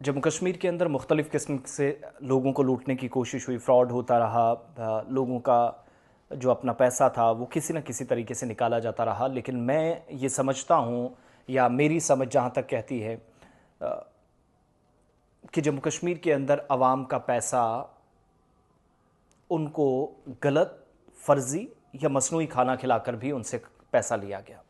जम्मू कश्मीर के अंदर मुख्तलिफ़ किस्म से लोगों को लूटने की कोशिश हुई, फ्रॉड होता रहा। लोगों का जो अपना पैसा था वो किसी न किसी तरीके से निकाला जाता रहा। लेकिन मैं ये समझता हूँ, या मेरी समझ जहाँ तक कहती है, कि जम्मू कश्मीर के अंदर आवाम का पैसा उनको गलत, फ़र्ज़ी या मसनूई खाना खिलाकर भी उनसे पैसा लिया गया।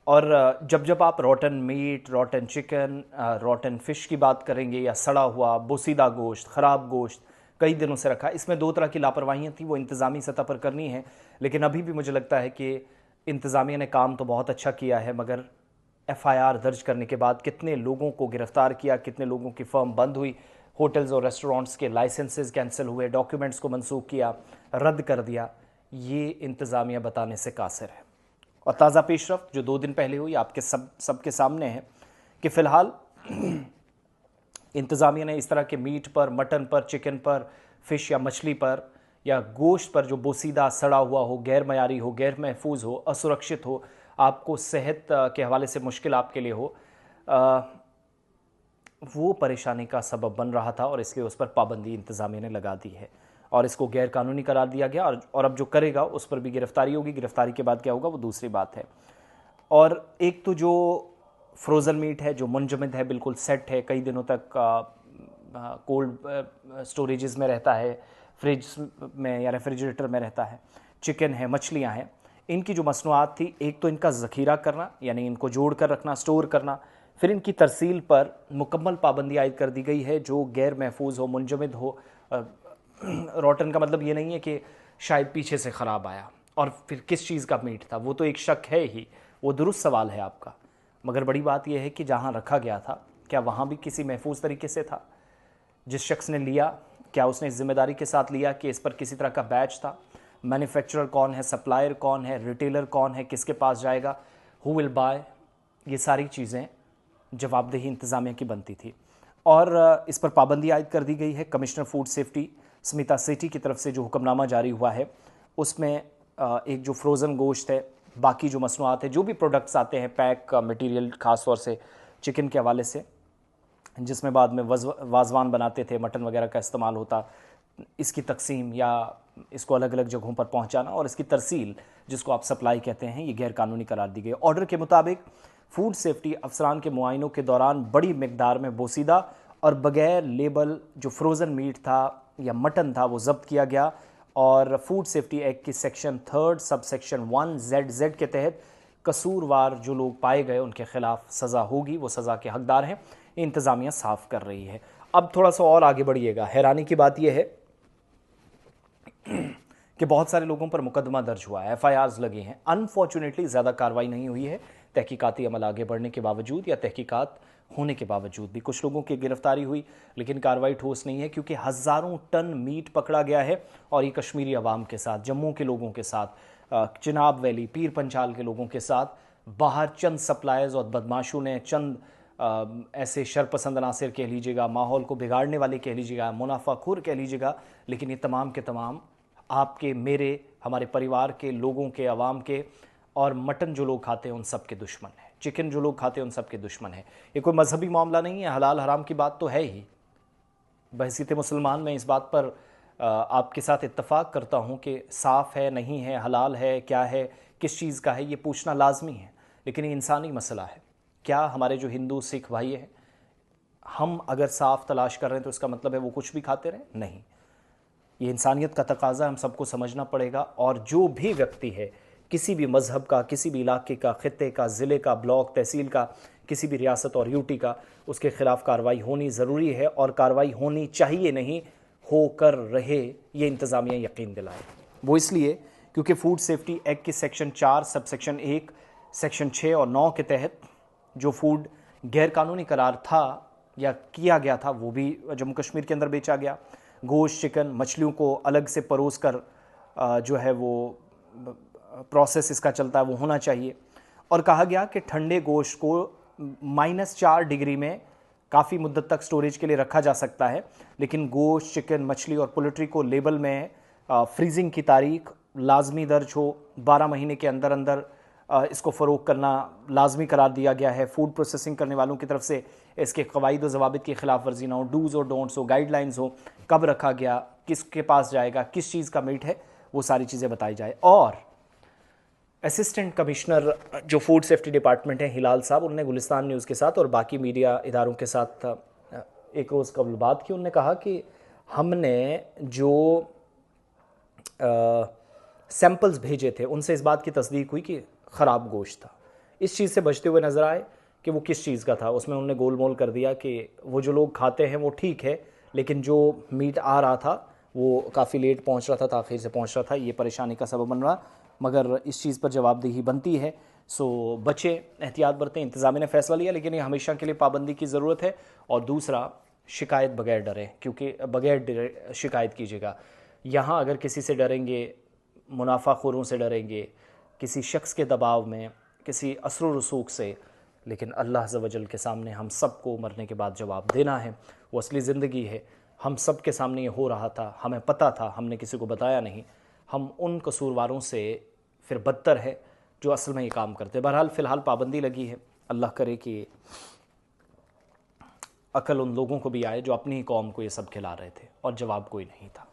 और जब जब आप rotten meat, rotten chicken, rotten fish की बात करेंगे, या सड़ा हुआ बोसीदा गोश्त, ख़राब गोश्त कई दिनों से रखा, इसमें दो तरह की लापरवाहियाँ थी, वो इंतज़ामी सतह पर करनी है। लेकिन अभी भी मुझे लगता है कि इंतज़ामिया ने काम तो बहुत अच्छा किया है, मगर एफआईआर दर्ज करने के बाद कितने लोगों को गिरफ्तार किया, कितने लोगों की फर्म बंद हुई, होटल्स और रेस्टोरेंट्स के लाइसेंसेस कैंसिल हुए, डॉक्यूमेंट्स को मनसूख किया, रद्द कर दिया, ये इंतज़ामिया बताने से कासिर है। और ताज़ा पेशरफ्त जो 2 दिन पहले हुई आपके सबके सामने है कि फ़िलहाल इंतज़ामिया ने इस तरह के मीट पर, मटन पर, चिकन पर, फ़िश या मछली पर या गोश्त पर जो बोसीदा, सड़ा हुआ हो, गैर मयारी हो, गैर महफूज हो, असुरक्षित हो, आपको सेहत के हवाले से मुश्किल आपके लिए हो, अ, वो परेशानी का सबब बन रहा था, और इसलिए उस पर पाबंदी इंतज़ामिया ने लगा दी है और इसको गैर कानूनी करार दिया गया। और अब जो करेगा उस पर भी गिरफ्तारी होगी। गिरफ्तारी के बाद क्या होगा वो दूसरी बात है। और एक तो जो फ्रोज़न मीट है, जो मुंजमद है, बिल्कुल सेट है, कई दिनों तक कोल्ड स्टोरेजेस में रहता है, फ्रिज में या रेफ्रिजरेटर में रहता है, चिकन है, मछलियाँ हैं, इनकी जो मसनूआत थी, एक तो इनका ज़ख़ीरा करना, यानी इनको जोड़ कर रखना, स्टोर करना, फिर इनकी तरसील पर मुकम्मल पाबंदी आयद कर दी गई है जो गैर महफूज हो, मुंजमद हो। रॉटन का मतलब ये नहीं है कि शायद पीछे से ख़राब आया और फिर किस चीज़ का मीट था, वो तो एक शक है ही, वो दुरुस्त सवाल है आपका। मगर बड़ी बात यह है कि जहाँ रखा गया था, क्या वहाँ भी किसी महफूज तरीके से था? जिस शख्स ने लिया, क्या उसने इस जिम्मेदारी के साथ लिया कि इस पर किसी तरह का बैच था? मैन्युफैक्चरर कौन है, सप्लायर कौन है, रिटेलर कौन है, किसके पास जाएगा, हु विल बाय? ये सारी चीज़ें जवाबदेही इंतज़ामिया की बनती थी। और इस पर पाबंदी आयद कर दी गई है। कमिश्नर फूड सेफ्टी स्मिता सेठी की तरफ से जो हुक्मनामा जारी हुआ है, उसमें एक जो फ्रोज़न गोश्त है, बाकी जो मसनूआत है, जो भी प्रोडक्ट्स आते हैं पैक मटेरियल, ख़ास तौर से चिकन के हवाले से, जिसमें बाद में वाजवान बनाते थे, मटन वगैरह का इस्तेमाल होता, इसकी तकसीम या इसको अलग अलग जगहों पर पहुंचाना और इसकी तरसील, जिसको आप सप्लाई कहते हैं, ये गैर कानूनी करार दी गई। ऑर्डर के मुताबिक फूड सेफ्टी अफसरान के मुआइनों के दौरान बड़ी मकदार में बोसीदा और बगैर लेबल जो फ्रोज़न मीट था या मटन था वो जब्त किया गया। और फूड सेफ्टी एक्ट की सेक्शन 3 सब सेक्शन 1ZZ के तहत कसूरवार जो लोग पाए गए उनके खिलाफ सज़ा होगी, वो सज़ा के हकदार हैं। इंतज़ामिया साफ कर रही है। अब थोड़ा सा और आगे बढ़िएगा। हैरानी की बात यह है कि बहुत सारे लोगों पर मुकदमा दर्ज हुआ है, एफआईआर्स लगी हैं। अनफॉर्चुनेटली ज़्यादा कार्रवाई नहीं हुई है, तहकीकाती अमल आगे बढ़ने के बावजूद या तहकीकात होने के बावजूद भी। कुछ लोगों की गिरफ्तारी हुई, लेकिन कार्रवाई ठोस नहीं है, क्योंकि हज़ारों टन मीट पकड़ा गया है और ये कश्मीरी अवाम के साथ, जम्मू के लोगों के साथ, चिनाब वैली, पीर पंचाल के लोगों के साथ, बाहर चंद सप्लायर्स और बदमाशों ने, चंद ऐसे शरपसंद अनासिर कह लीजिएगा, माहौल को बिगाड़ने वाले कह लीजिएगा, मुनाफाखोर कह लीजिएगा, लेकिन ये तमाम के तमाम आपके, मेरे, हमारे परिवार के लोगों के, आवाम के, और मटन जो लोग खाते हैं उन सब के दुश्मन है, चिकन जो लोग खाते हैं उन सब के दुश्मन है। ये कोई मजहबी मामला नहीं है, हलाल हराम की बात तो है ही। बहसीत मुसलमान मैं इस बात पर आपके साथ इत्तफाक करता हूँ कि साफ़ है, नहीं है, हलाल है, क्या है, किस चीज़ का है, ये पूछना लाजमी है। लेकिन ये इंसानी मसला है। क्या हमारे जो हिंदू सिख भाई हैं, हम अगर साफ़ तलाश कर रहे हैं तो इसका मतलब है वो कुछ भी खाते रहें? नहीं, ये इंसानियत का तकाजा, हम सबको समझना पड़ेगा। और जो भी व्यक्ति है, किसी भी मज़हब का, किसी भी इलाके का, ख़ित्ते का, ज़िले का, ब्लॉक, तहसील का, किसी भी रियासत और यूटी का, उसके ख़िलाफ़ कार्रवाई होनी ज़रूरी है, और कार्रवाई होनी चाहिए, नहीं होकर रहे, ये इंतज़ामिया यकीन दिलाए। वो इसलिए क्योंकि फूड सेफ्टी एक्ट के सेक्शन 4 सब सेक्शन 1, सेक्शन 6 और 9 के तहत जो फूड गैरकानूनी करार था या किया गया था, वो भी जम्मू कश्मीर के अंदर बेचा गया। गोश्त, चिकन, मछलियों को अलग से परोस कर जो है वो प्रोसेस इसका चलता है, वो होना चाहिए। और कहा गया कि ठंडे गोश्त को -4 डिग्री में काफ़ी मुद्दत तक स्टोरेज के लिए रखा जा सकता है, लेकिन गोश्त, चिकन, मछली और पोल्ट्री को लेबल में फ्रीजिंग की तारीख लाजमी दर्ज हो, 12 महीने के अंदर अंदर इसको फ़रोग करना लाजमी करार दिया गया है। फूड प्रोसेसिंग करने वालों की तरफ से इसके कवायद व ज़वाबित की खिलाफ वर्जी ना हो, डूज़ और डोंट्स हो, गाइडलाइंस हो, कब रखा गया, किसके पास जाएगा, किस चीज़ का मीट है, वो सारी चीज़ें बताई जाए। और असिस्टेंट कमिश्नर जो फूड सेफ्टी डिपार्टमेंट है हिलाल साहब, उन्होंने गुलिस्तान न्यूज़ के साथ और बाकी मीडिया इदारों के साथ एक रोज़ कबल बात की। उन्होंने कहा कि हमने जो सैंपल्स भेजे थे उनसे इस बात की तस्दीक हुई कि ख़राब गोश्त था। इस चीज़ से बचते हुए नज़र आए कि वो किस चीज़ का था। उसमें उन्होंने गोल मोल कर दिया कि वो जो लोग खाते हैं वो ठीक है, लेकिन जो मीट आ रहा था वो काफ़ी लेट पहुंच रहा था, ताख़ीर से पहुंच रहा था, ये परेशानी का सबब बन रहा। मगर इस चीज़ पर जवाबदेही बनती है। सो बचे, एहतियात बरतें। इंतज़ामिया ने फ़ैसला लिया, लेकिन ये हमेशा के लिए पाबंदी की ज़रूरत है। और दूसरा, शिकायत बगैर डरें, क्योंकि बगैर शिकायत कीजिएगा। यहाँ अगर किसी से डरेंगे, मुनाफाखोरों से डरेंगे, किसी शख्स के दबाव में, किसी असर रसूख से, लेकिन अल्लाह अज़्ज़ व जल के सामने हम सबको मरने के बाद जवाब देना है। वो असली ज़िंदगी है। हम सब के सामने ये हो रहा था, हमें पता था, हमने किसी को बताया नहीं। हम उन कसूरवारों से फिर बदतर है जो असल में ये काम करते। बहरहाल फ़िलहाल पाबंदी लगी है। अल्लाह करे कि अकल उन लोगों को भी आए जो अपनी ही कौम को ये सब खिला रहे थे और जवाब कोई नहीं था।